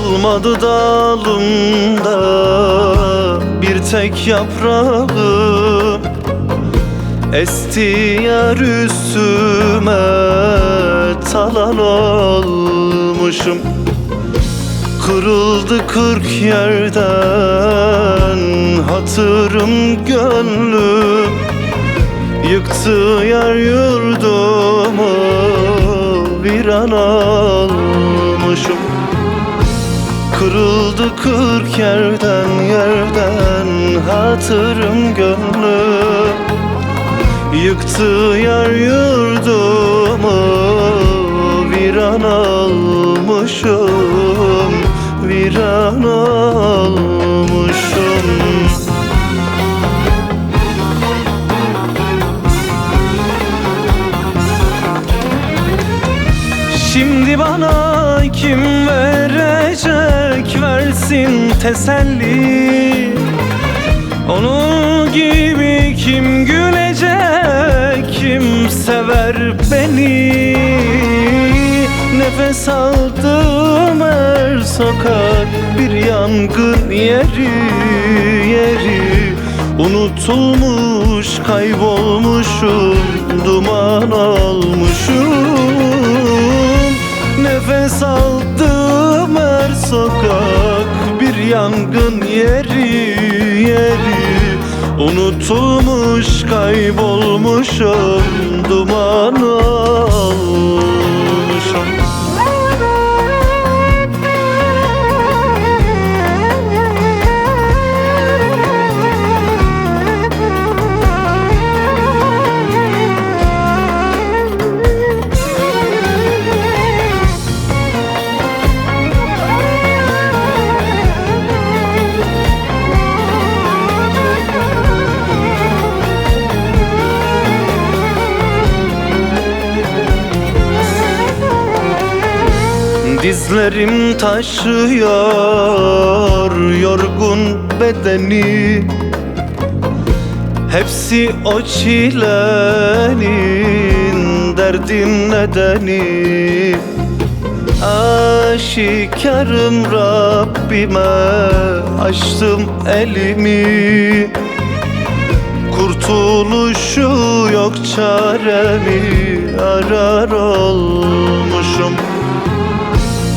Solmadı dalımda bir tek yaprağım, esti yar üstüme talan olmuşum. Kırıldı 40 yerden hatırım gönlüm, yıktı yar yurdumu viran olmuşum. Kırıldı 40 yerden hatırım gönlüm, yıktı yar yurdumu viran olmuşum, viran olmuşum. Şimdi bana kim verecek, versin teselli? Onun gibi kim gülecek, kim sever beni? Nefes aldığım her sokak bir yangın yeri, unutulmuş, kaybolmuşum, duman olmuşum. Nefes aldığım her sokak bir yangın yeri, unutulmuş, kaybolmuşum, duman olmuşum. Dizlerim taşıyor yorgun bedeni, hepsi o çilenin derdin nedeni. Aşikarım Rabbime açtım elimi, kurtuluşu yok çaremi arar olmuşum.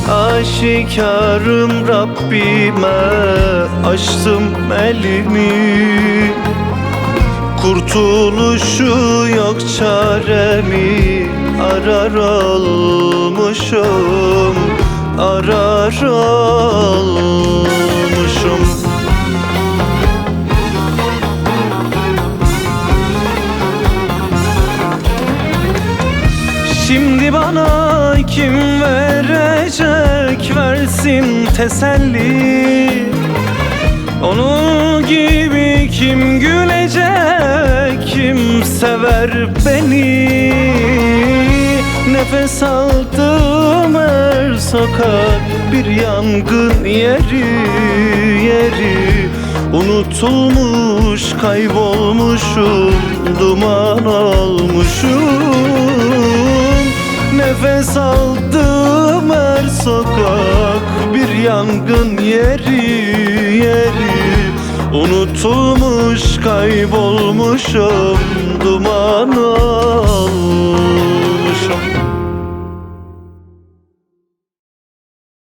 Aşikarım Rabbime açtım elimi, kurtuluşu yok çaremi arar olmuşum, arar olmuşum. Şimdi bana kim verecek, versin teselli? Onun gibi kim gülecek, kim sever beni? Nefes aldığım her sokak bir yangın yeri, unutulmuş, kaybolmuşum, duman olmuşum. Nefes aldığım her sokak bir yangın yeri, unutulmuş, kaybolmuşum, duman olmuşum.